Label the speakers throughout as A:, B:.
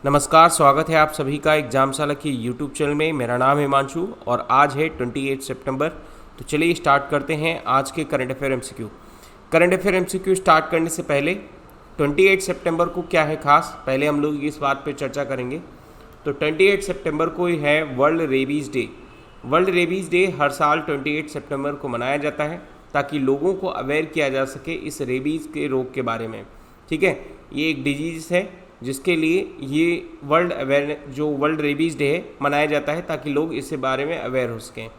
A: नमस्कार, स्वागत है आप सभी का एग्जामशाला की यूट्यूब चैनल में। मेरा नाम है हिमांशु और आज है 28 सितंबर। तो चलिए स्टार्ट करते हैं आज के current affair MCQ. Current affair MCQ start करने से पहले 28 सितंबर को क्या है खास, पहले हम लोग इस बात पर चर्चा करेंगे। तो 28 सितंबर को ही है world rabies day. World rabies day हर साल 28 सितंबर को मनाया जाता है ताकि लोगों को अवेयर किया जा सके इस रेबीज़ के रोग के बारे में। ठीक है, ये एक डिजीज़ है जिसके लिए ये वर्ल्ड रेबीज़ डे है मनाया जाता है ताकि लोग इसके बारे में अवेयर हो सकें।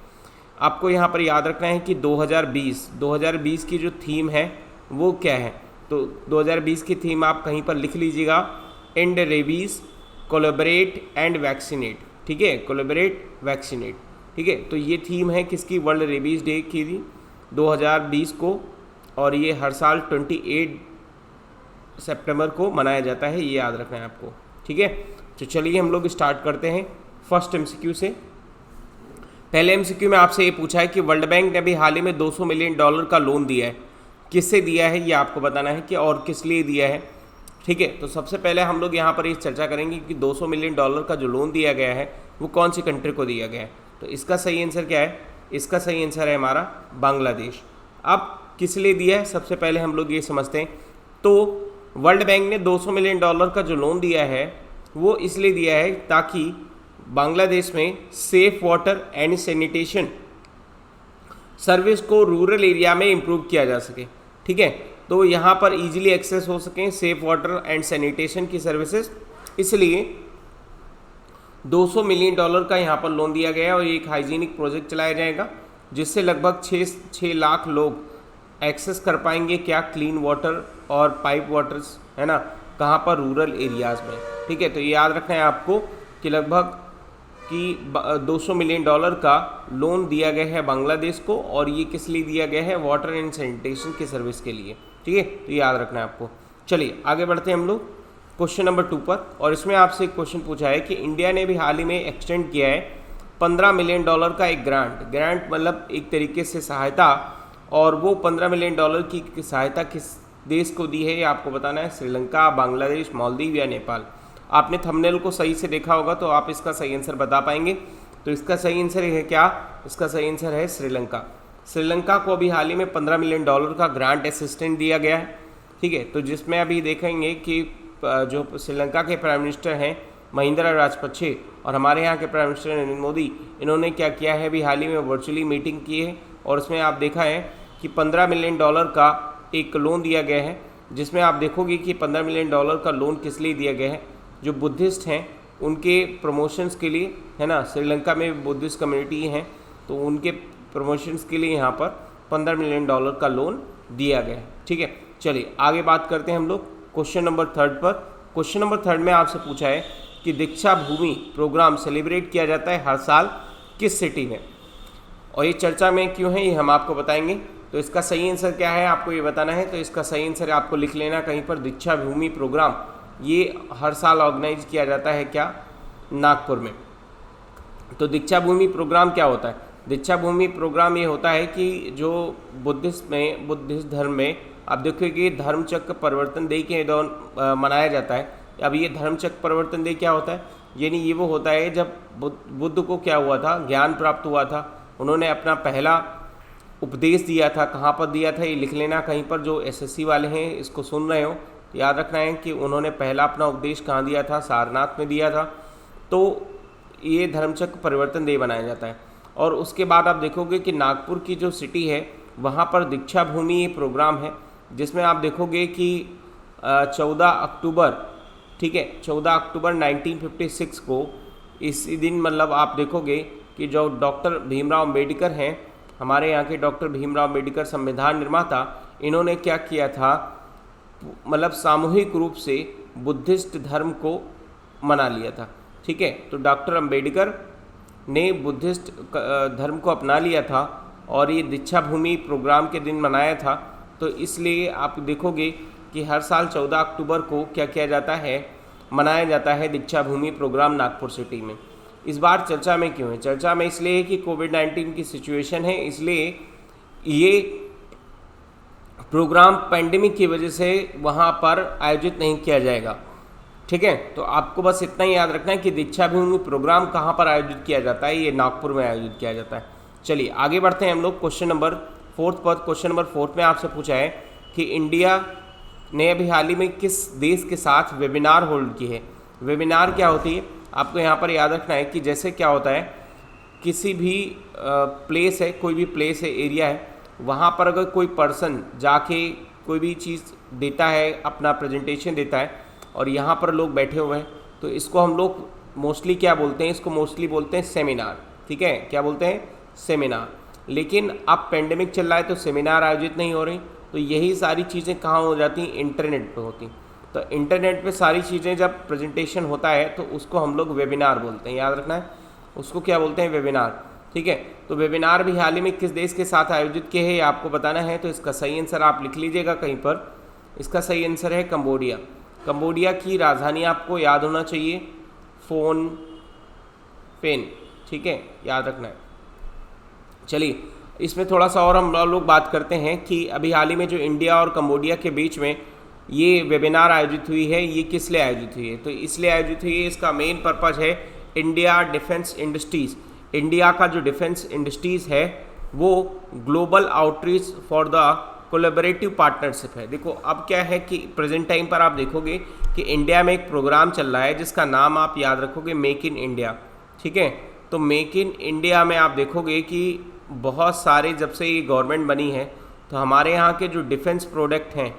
A: आपको यहाँ पर याद रखना है कि 2020 की जो थीम है वो क्या है। तो 2020 की थीम आप कहीं पर लिख लीजिएगा, and rabies, collaborate and vaccinate. ठीक है, कोलैबोरेट वैक्सीनेट। ठीक है, तो ये थीम है किसकी, वर्ल्ड रेबीज़ डे की थी 2020 को, और ये हर साल 28 सितंबर को मनाया जाता है, ये याद रखना है आपको। ठीक है, तो चलिए हम लोग स्टार्ट करते हैं फर्स्ट एमसीक्यू से। पहले एमसीक्यू में आपसे ये पूछा है कि वर्ल्ड बैंक ने अभी हाल ही में $200 मिलियन का लोन दिया है। किससे दिया है ये आपको बताना है कि और किस लिए दिया है। ठीक है, तो सबसे पहले हम लोग यहाँ पर ये चर्चा करेंगे कि $200 मिलियन का जो लोन दिया गया है वो कौन सी कंट्री को दिया गया है। तो इसका सही आंसर क्या है, इसका सही आंसर है हमारा बांग्लादेश। अब किस लिए दिया है सबसे पहले हम लोग ये समझते हैं। तो वर्ल्ड बैंक ने $200 मिलियन का जो लोन दिया है वो इसलिए दिया है ताकि बांग्लादेश में safe water and sanitation service को रूरल एरिया में इम्प्रूव किया जा सके। ठीक है, तो यहाँ पर इजीली एक्सेस हो सकें सेफ वाटर एंड सैनिटेशन की सर्विसेज, इसलिए $200 मिलियन का यहाँ पर लोन दिया गया है। और एक हाइजीनिक प्रोजेक्ट चलाया जाएगा जिससे लगभग 6 लाख लोग एक्सेस कर पाएंगे क्या, क्लीन वाटर और पाइप वाटर्स, है ना, कहाँ पर, रूरल एरियाज़ में। ठीक है, तो ये याद रखना है आपको कि लगभग $200 मिलियन का लोन दिया गया है बांग्लादेश को, और ये किस लिए दिया गया है, वाटर एंड सैनिटेशन की सर्विस के लिए। ठीक है, तो ये याद रखना है आपको। चलिए आगे बढ़ते हैं हम लोग क्वेश्चन नंबर 2 पर, और इसमें आपसे एक क्वेश्चन पूछा है कि इंडिया ने भी हाल ही में एक्सटेंड किया है $15 मिलियन का एक ग्रांट मतलब एक तरीके से सहायता, और वो $15 मिलियन की सहायता किस देश को दी है ये आपको बताना है, श्रीलंका, बांग्लादेश, मालदीव या नेपाल। आपने थंबनेल को सही से देखा होगा तो आप इसका सही आंसर बता पाएंगे। तो इसका सही आंसर है क्या, इसका सही आंसर है श्रीलंका। श्रीलंका को अभी हाल ही में $15 मिलियन का ग्रांट असिस्टेंट दिया गया है। ठीक है, तो जिसमें अभी देखेंगे कि जो श्रीलंका के प्राइम मिनिस्टर हैं महिंद्रा राजपक्षे और हमारे यहाँ के प्राइम मिनिस्टर नरेंद्र मोदी, इन्होंने क्या किया है, अभी हाल ही में वर्चुअली मीटिंग की है, और उसमें आप देखा है कि $15 मिलियन का एक लोन दिया गया है, जिसमें आप देखोगे कि $15 मिलियन का लोन किस लिए दिया गया है, जो बुद्धिस्ट हैं उनके प्रमोशंस के लिए, है ना, श्रीलंका में बुद्धिस्ट कम्युनिटी हैं तो उनके प्रमोशंस के लिए यहाँ पर $15 मिलियन का लोन दिया गया है। ठीक है, चलिए आगे बात करते हैं हम लोग क्वेश्चन नंबर 3 पर। क्वेश्चन नंबर 3 में आपसे पूछा है कि दीक्षा भूमि प्रोग्राम सेलिब्रेट किया जाता है हर साल किस सिटी में, और ये चर्चा में क्यों है ये हम आपको बताएंगे। तो इसका सही आंसर क्या है आपको ये बताना है। तो इसका सही आंसर आपको लिख लेना कहीं पर, दीक्षा भूमि प्रोग्राम ये हर साल ऑर्गेनाइज किया जाता है क्या, नागपुर में। तो दीक्षा भूमि प्रोग्राम क्या होता है, दीक्षा भूमि प्रोग्राम ये होता है कि जो बुद्धिस्ट धर्म में आप देखोगे कि धर्मचक्र परिवर्तन डे के दौरान मनाया जाता है। अब ये धर्मचक्र परिवर्तन डे क्या होता है, यानी ये वो होता है जब बुद्ध को क्या हुआ था, ज्ञान प्राप्त हुआ था, उन्होंने अपना पहला उपदेश दिया था। कहाँ पर दिया था ये लिख लेना कहीं पर, जो एसएससी वाले हैं इसको सुन रहे हो याद रखना है कि उन्होंने पहला अपना उपदेश कहाँ दिया था, सारनाथ में दिया था। तो ये धर्मचक्र परिवर्तन डे बनाया जाता है। और उसके बाद आप देखोगे कि नागपुर की जो सिटी है वहाँ पर दीक्षा भूमि ये प्रोग्राम है, जिसमें आप देखोगे कि 14 अक्टूबर, ठीक है, 14 अक्टूबर 1956 को इसी दिन मतलब आप देखोगे कि जो डॉक्टर भीमराव अम्बेडकर हैं, हमारे यहाँ के डॉक्टर भीमराव अम्बेडकर संविधान निर्माता, इन्होंने क्या किया था, मतलब सामूहिक रूप से बुद्धिस्ट धर्म को मना लिया था। ठीक है, तो डॉक्टर अम्बेडकर ने बुद्धिस्ट धर्म को अपना लिया था और ये दीक्षा भूमि प्रोग्राम के दिन मनाया था। तो इसलिए आप देखोगे कि हर साल 14 अक्टूबर को क्या किया जाता है, मनाया जाता है दीक्षा भूमि प्रोग्राम नागपुर सिटी में। इस बार चर्चा में क्यों है, चर्चा में इसलिए है कि कोविड-19 की सिचुएशन है, इसलिए ये प्रोग्राम पैंडेमिक की वजह से वहाँ पर आयोजित नहीं किया जाएगा। ठीक है, तो आपको बस इतना ही याद रखना है कि दीक्षाभूमि प्रोग्राम कहाँ पर आयोजित किया जाता है, ये नागपुर में आयोजित किया जाता है। चलिए आगे बढ़ते हैं हम लोग क्वेश्चन नंबर 4 पर। क्वेश्चन नंबर 4 में आपसे पूछा है कि इंडिया ने अभी हाल ही में किस देश के साथ वेबिनार होल्ड की है। वेबिनार क्या होती है, आपको यहाँ पर याद रखना है कि जैसे क्या होता है, किसी भी प्लेस है, कोई भी प्लेस है, एरिया है, वहाँ पर अगर कोई पर्सन जाके कोई भी चीज़ देता है, अपना प्रेजेंटेशन देता है और यहाँ पर लोग बैठे हुए हैं, तो इसको हम लोग मोस्टली क्या बोलते हैं, इसको मोस्टली बोलते हैं सेमिनार। ठीक है, क्या बोलते हैं, सेमिनार। लेकिन अब पेंडेमिक चल रहा है तो सेमिनार आयोजित नहीं हो रही, तो यही सारी चीज़ें कहाँ हो जाती हैं, इंटरनेट पे होती। तो इंटरनेट पे सारी चीज़ें जब प्रेजेंटेशन होता है तो उसको हम लोग वेबिनार बोलते हैं, याद रखना है, उसको क्या बोलते हैं, वेबिनार। ठीक है, तो वेबिनार भी हाल ही में किस देश के साथ आयोजित किए हैं ये आपको बताना है। तो इसका सही आंसर आप लिख लीजिएगा कहीं पर, इसका सही आंसर है कंबोडिया। कंबोडिया की राजधानी आपको याद होना चाहिए, फोन पेन। ठीक है, याद रखना है। चलिए इसमें थोड़ा सा और हम लोग बात करते हैं कि अभी हाल ही में जो इंडिया और कंबोडिया के बीच में ये वेबिनार आयोजित हुई है, ये किस लिए आयोजित हुई है, तो इसलिए आयोजित हुई है, इसका मेन पर्पज़ है इंडिया डिफेंस इंडस्ट्रीज़। इंडिया का जो डिफेंस इंडस्ट्रीज़ है वो global outreach for the collaborative partnership है। देखो अब क्या है कि प्रेजेंट टाइम पर आप देखोगे कि इंडिया में एक प्रोग्राम चल रहा है जिसका नाम आप याद रखोगे, मेक इन इंडिया। ठीक है, तो मेक इन इंडिया में आप देखोगे कि बहुत सारे, जब से ये गवर्नमेंट बनी है तो हमारे यहाँ के जो डिफेंस प्रोडक्ट हैं,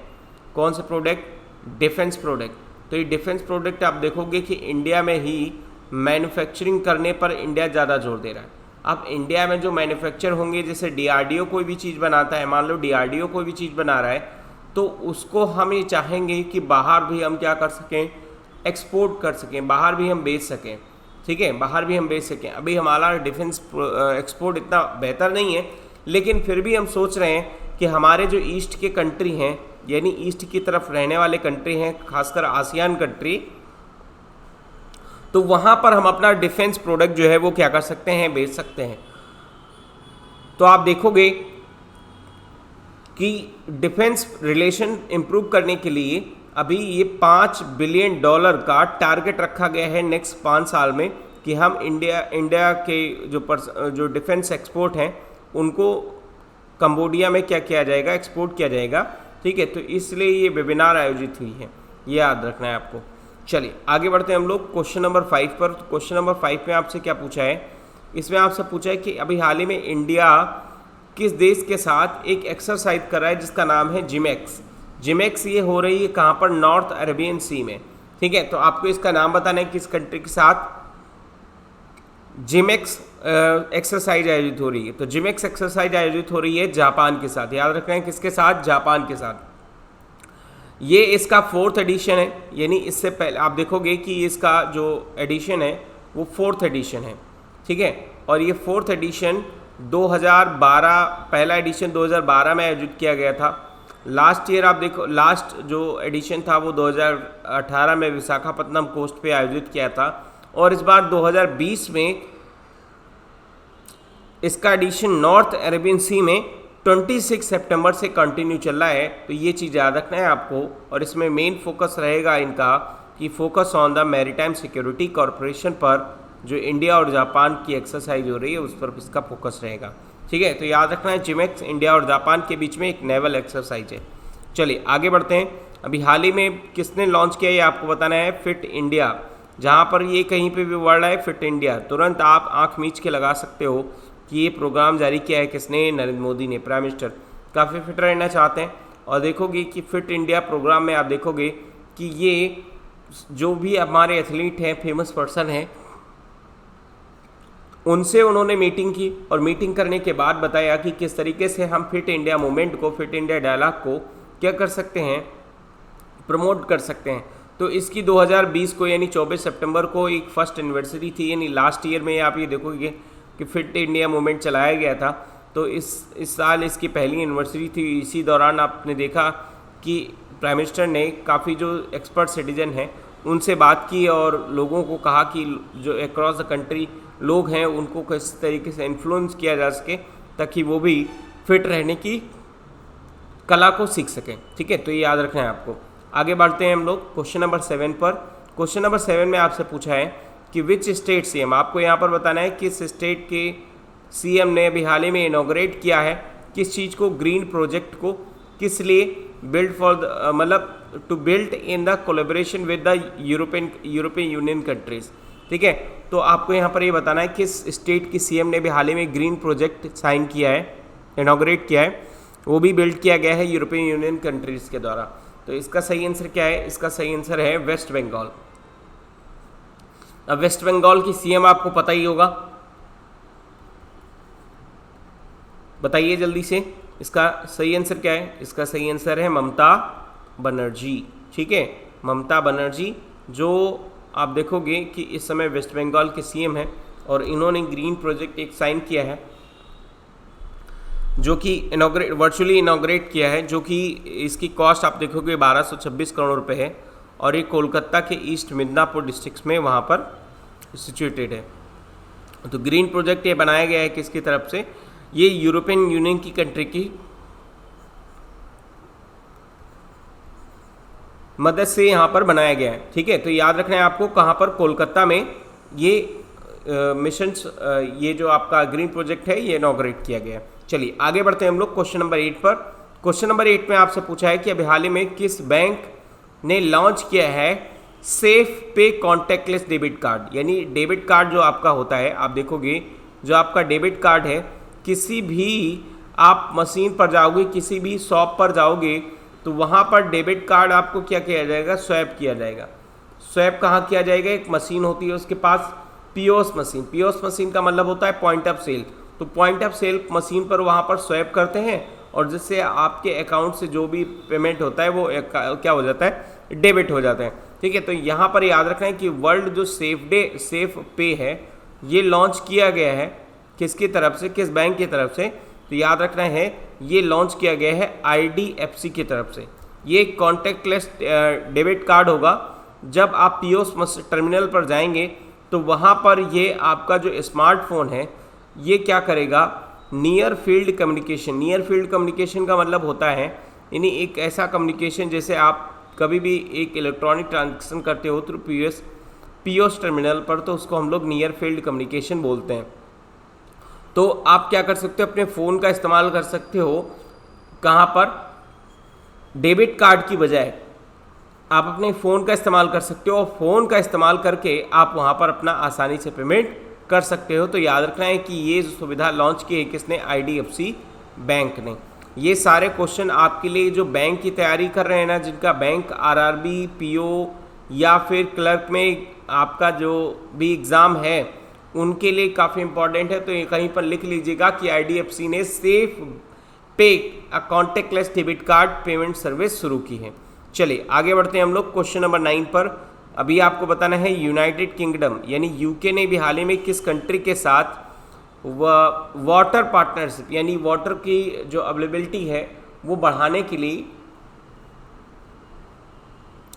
A: कौन से प्रोडक्ट, डिफेंस प्रोडक्ट, तो ये डिफेंस प्रोडक्ट आप देखोगे कि इंडिया में ही मैन्युफैक्चरिंग करने पर इंडिया ज़्यादा जोर दे रहा है। अब इंडिया में जो मैन्युफैक्चर होंगे, जैसे डीआरडीओ कोई भी चीज़ बनाता है, मान लो डीआरडीओ कोई भी चीज़ बना रहा है, तो उसको हम ये चाहेंगे कि बाहर भी हम क्या कर सकें, एक्सपोर्ट कर सकें, बाहर भी हम बेच सकें। ठीक है, बाहर भी हम बेच सकें। अभी हमारा डिफेंस एक्सपोर्ट इतना बेहतर नहीं है, लेकिन फिर भी हम सोच रहे हैं कि हमारे जो ईस्ट के कंट्री हैं, यानी ईस्ट की तरफ रहने वाले कंट्री हैं, खासकर आसियान कंट्री, तो वहाँ पर हम अपना डिफेंस प्रोडक्ट जो है वो क्या कर सकते हैं, बेच सकते हैं। तो आप देखोगे कि डिफेंस रिलेशन इंप्रूव करने के लिए अभी ये $5 बिलियन का टारगेट रखा गया है नेक्स्ट 5 साल में, कि हम इंडिया के जो डिफेंस एक्सपोर्ट हैं उनको कंबोडिया में क्या किया जाएगा, एक्सपोर्ट किया जाएगा। ठीक है, तो इसलिए ये वेबिनार आयोजित हुई है, ये याद रखना है आपको। चलिए आगे बढ़ते हैं हम लोग क्वेश्चन नंबर 5 पर। तो क्वेश्चन नंबर 5 में आपसे क्या पूछा है, इसमें आपसे पूछा है कि अभी हाल ही में इंडिया किस देश के साथ एक एक्सरसाइज कर रहा है जिसका नाम है जिमेक्स। जिमेक्स ये हो रही है कहाँ पर, नॉर्थ अरेबियन सी में। ठीक है, तो आपको इसका नाम बताना है किस कंट्री के साथ जिमेक्स एक्सरसाइज आयोजित हो रही है। तो जिमेक्स एक्सरसाइज आयोजित हो रही है जापान के साथ, याद रखना है किसके साथ, जापान के साथ। ये इसका 4th एडिशन है, यानी इससे पहले आप देखोगे कि इसका जो एडिशन है वो 4th एडिशन है। ठीक है, और ये 4th एडिशन 2012, पहला एडिशन 2012 में आयोजित किया गया था। लास्ट ईयर आप देखो, लास्ट जो एडिशन था वो 2018 में विशाखापट्टनम कोस्ट पे आयोजित किया था, और इस बार 2020 में इसका एडिशन नॉर्थ अरेबियन सी में 26 सितंबर से कंटिन्यू चल रहा है। तो ये चीज़ याद रखना है आपको, और इसमें मेन फोकस रहेगा इनका कि focus on the maritime security corporation पर, जो इंडिया और जापान की एक्सरसाइज हो रही है उस पर इसका फोकस रहेगा। ठीक है, तो याद रखना है जिमेक्स इंडिया और जापान के बीच में एक नेवल एक्सरसाइज है। चलिए आगे बढ़ते हैं। अभी हाल ही में किसने लॉन्च किया ये आपको बताना है, फिट इंडिया। जहाँ पर ये कहीं पे भी वर्ड है फिट इंडिया, तुरंत आप आँख मीच के लगा सकते हो कि ये प्रोग्राम जारी किया है किसने, नरेंद्र मोदी ने, प्राइम मिनिस्टर। काफ़ी फिट रहना चाहते हैं, और देखोगे कि फिट इंडिया प्रोग्राम में आप देखोगे कि ये जो भी हमारे एथलीट हैं, फेमस पर्सन हैं, उनसे उन्होंने मीटिंग की, और मीटिंग करने के बाद बताया कि किस तरीके से हम फिट इंडिया मूवमेंट को, फिट इंडिया डायलॉग को क्या कर सकते हैं, प्रमोट कर सकते हैं। तो इसकी 2020 को यानी 24 सितंबर को एक फर्स्ट एनिवर्सरी थी, यानी लास्ट ईयर में आप ये देखोगे कि फिट इंडिया मूवमेंट चलाया गया था। तो इस साल इसकी पहली एनिवर्सरी थी। इसी दौरान आपने देखा कि प्राइम मिनिस्टर ने काफ़ी जो एक्सपर्ट सिटीजन हैं उनसे बात की, और लोगों को कहा कि जो अक्रॉस द कंट्री लोग हैं उनको किस तरीके से इन्फ्लुएंस किया जा सके ताकि वो भी फिट रहने की कला को सीख सकें। ठीक है, तो ये याद रखना है आपको। आगे बढ़ते हैं हम लोग क्वेश्चन नंबर 7 पर। क्वेश्चन नंबर 7 में आपसे पूछा है कि विच स्टेट सीएम, आपको यहाँ पर बताना है किस स्टेट के सीएम ने अभी हाल ही में इनॉग्रेट किया है किस चीज़ को, ग्रीन प्रोजेक्ट को, किस लिए, बिल्ड फॉर मतलब to build in the collaboration with the European Union countries. ठीक है, तो आपको यहाँ पर ये बताना है किस स्टेट की सीएम ने भी हाल ही में ग्रीन प्रोजेक्ट साइन किया है, इनॉग्रेट किया है, वो भी बिल्ड किया गया है यूरोपियन यूनियन कंट्रीज के द्वारा। तो इसका सही आंसर क्या है? इसका सही आंसर है वेस्ट बंगाल। अब वेस्ट बंगाल की सीएम आपको पता ही होगा, बताइए जल्दी से, इसका सही आंसर क्या है? इसका सही आंसर है ममता बनर्जी। ठीक है, ममता बनर्जी, जो आप देखोगे कि इस समय वेस्ट बंगाल के सीएम हैं और इन्होंने ग्रीन प्रोजेक्ट एक साइन किया है जो कि वर्चुअली इनॉग्रेट किया है, जो कि इसकी कॉस्ट आप देखोगे 1226 करोड़ रुपए है और ये कोलकाता के ईस्ट मिदनापुर डिस्ट्रिक्ट में वहाँ पर सिचुएटेड है। तो ग्रीन प्रोजेक्ट ये बनाया गया है किसकी तरफ से? ये यूरोपियन यूनियन की कंट्री की मदद से यहाँ पर बनाया गया है। ठीक है, तो याद रखना है आपको कहाँ पर, कोलकाता में ये मिशंस ये जो आपका ग्रीन प्रोजेक्ट है ये इनॉग्रेट किया गया है। चलिए आगे बढ़ते हैं हम लोग क्वेश्चन नंबर 8 पर। क्वेश्चन नंबर 8 में आपसे पूछा है कि अभी हाल ही में किस बैंक ने लॉन्च किया है सेफ पे कॉन्टैक्टलेस डेबिट कार्ड, यानी डेबिट कार्ड जो आपका होता है, आप देखोगे जो आपका डेबिट कार्ड है, किसी भी आप मशीन पर जाओगे, किसी भी शॉप पर जाओगे तो वहाँ पर डेबिट कार्ड आपको क्या किया जाएगा? स्वैप किया जाएगा। स्वैप कहाँ किया जाएगा? एक मशीन होती है उसके पास, पीओएस मशीन। पीओएस मशीन का मतलब होता है पॉइंट ऑफ सेल। तो पॉइंट ऑफ सेल मशीन पर वहाँ पर स्वैप करते हैं और जिससे आपके अकाउंट से जो भी पेमेंट होता है वो क्या हो जाता है? डेबिट हो जाता है। ठीक है, तो यहाँ पर याद रखना है कि वर्ल्ड जो सेफ पे है ये लॉन्च किया गया है किसकी तरफ से, किस बैंक की तरफ से? तो याद रखना है ये लॉन्च किया गया है आईडीएफसी की तरफ से। ये कॉन्टैक्टलेस डेबिट कार्ड होगा। जब आप पीओएस टर्मिनल पर जाएंगे तो वहाँ पर ये आपका जो स्मार्टफोन है ये क्या करेगा? Near field communication. Near field communication का मतलब होता है यानी एक ऐसा कम्युनिकेशन जैसे आप कभी भी एक इलेक्ट्रॉनिक ट्रांजैक्शन करते हो थ्रू पीओएस टर्मिनल पर, तो उसको हम लोग नियर फील्ड कम्युनिकेशन बोलते हैं। तो आप क्या कर सकते हो? अपने फ़ोन का इस्तेमाल कर सकते हो कहाँ पर? डेबिट कार्ड की बजाय आप अपने फ़ोन का इस्तेमाल कर सकते हो और फ़ोन का इस्तेमाल करके आप वहाँ पर अपना आसानी से पेमेंट कर सकते हो। तो याद रखना है कि ये सुविधा लॉन्च की है किसने? आईडीएफसी बैंक ने। ये सारे क्वेश्चन आपके लिए जो बैंक की तैयारी कर रहे हैं ना, जिनका बैंक आरआरबी, पीओ या फिर क्लर्क में आपका जो भी एग्ज़ाम है उनके लिए काफ़ी इंपॉर्टेंट है। तो ये कहीं पर लिख लीजिएगा कि आईडीएफसी ने सेफ पे contactless debit card payment service शुरू की है। चलिए आगे बढ़ते हैं हम लोग क्वेश्चन नंबर 9 पर। अभी आपको बताना है यूनाइटेड किंगडम यानी यूके ने भी हाल ही में किस कंट्री के साथ वाटर पार्टनरशिप यानी वाटर की जो अवेलेबिलिटी है वो बढ़ाने के लिए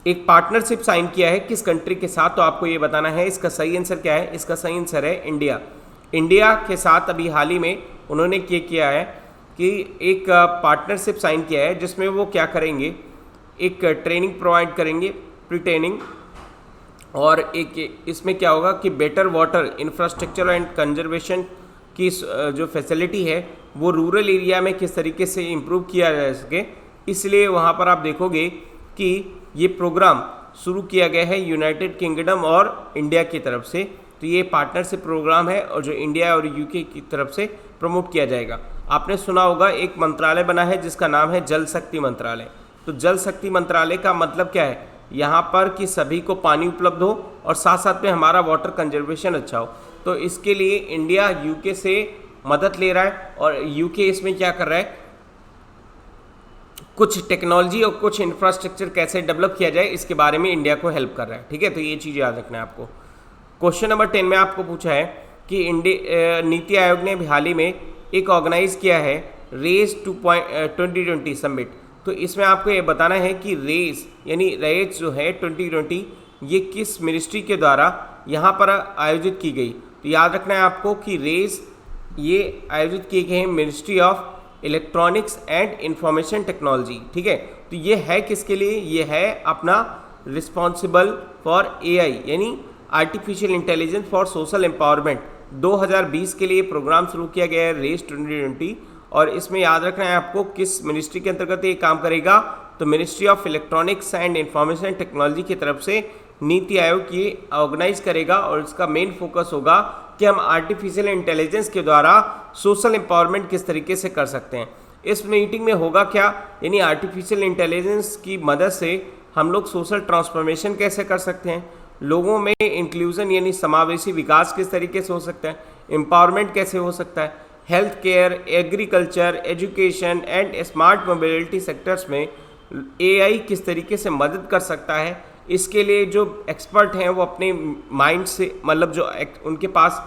A: एक पार्टनरशिप साइन किया है, किस कंट्री के साथ? तो आपको ये बताना है। इसका सही आंसर क्या है? इसका सही आंसर है इंडिया। इंडिया के साथ अभी हाल ही में उन्होंने क्या किया है कि एक पार्टनरशिप साइन किया है जिसमें वो क्या करेंगे? एक ट्रेनिंग प्रोवाइड करेंगे, प्री ट्रेनिंग, और एक इसमें क्या होगा कि better water infrastructure and conservation की जो फैसिलिटी है वो रूरल एरिया में किस तरीके से इम्प्रूव किया जा सके, इसलिए वहाँ पर आप देखोगे कि ये प्रोग्राम शुरू किया गया है यूनाइटेड किंगडम और इंडिया की तरफ से। तो ये पार्टनरशिप प्रोग्राम है और जो इंडिया और यूके की तरफ से प्रमोट किया जाएगा। आपने सुना होगा एक मंत्रालय बना है जिसका नाम है जल शक्ति मंत्रालय। तो जल शक्ति मंत्रालय का मतलब क्या है? यहाँ पर कि सभी को पानी उपलब्ध हो और साथ साथ में हमारा वाटर कंजर्वेशन अच्छा हो। तो इसके लिए इंडिया यूके से मदद ले रहा है और यूके इसमें क्या कर रहा है? कुछ टेक्नोलॉजी और कुछ इंफ्रास्ट्रक्चर कैसे डेवलप किया जाए इसके बारे में इंडिया को हेल्प कर रहा है। ठीक है, तो ये चीज़ याद रखना है आपको। क्वेश्चन नंबर 10 में आपको पूछा है कि नीति आयोग ने हाल ही में एक ऑर्गेनाइज किया है रेस 2020 समिट। तो इसमें आपको ये बताना है कि रेस यानी रेस जो है 2020 ये किस मिनिस्ट्री के द्वारा यहाँ पर आयोजित की गई। तो याद रखना है आपको कि रेस ये आयोजित किए गए हैं ministry of electronics and information technology. ठीक है, तो ये है किसके लिए? ये है अपना रिस्पॉन्सिबल फॉर एआई यानी artificial intelligence for social empowerment 2020 के लिए प्रोग्राम शुरू किया गया है रेस 2020। और इसमें याद रखना है आपको किस मिनिस्ट्री के अंतर्गत ये काम करेगा, तो ministry of electronics and information technology की तरफ से नीति आयोग ये ऑर्गेनाइज करेगा और इसका मेन फोकस होगा कि हम आर्टिफिशियल इंटेलिजेंस के द्वारा सोशल एम्पावरमेंट किस तरीके से कर सकते हैं। इस मीटिंग में होगा क्या, यानी आर्टिफिशियल इंटेलिजेंस की मदद से हम लोग सोशल ट्रांसफॉर्मेशन कैसे कर सकते हैं, लोगों में इंक्लूजन यानी समावेशी विकास किस तरीके से हो सकता है, एम्पावरमेंट कैसे हो सकता है, health care, agriculture, education and smart mobility sectors में एआई किस तरीके से मदद कर सकता है। इसके लिए जो एक्सपर्ट हैं वो अपने माइंड से मतलब जो उनके पास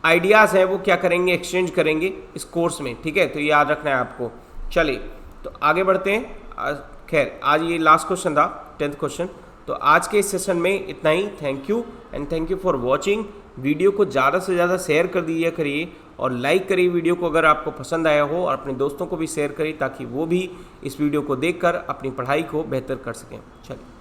A: आइडियाज़ हैं वो क्या करेंगे, एक्सचेंज करेंगे इस कोर्स में, ठीक है। तो ये याद रखना है आपको। चलिए तो आगे बढ़ते हैं। खैर आज ये लास्ट क्वेश्चन था, 10th क्वेश्चन। तो आज के इस सेशन में इतना ही। Thank you and thank you for watching. Video को ज़्यादा से ज़्यादा शेयर कर दीजिए करिए और लाइक करिए वीडियो को अगर आपको पसंद आया हो, और अपने दोस्तों को भी शेयर करिए ताकि वो भी इस वीडियो को देखकर अपनी पढ़ाई को बेहतर कर सकें। चलिए।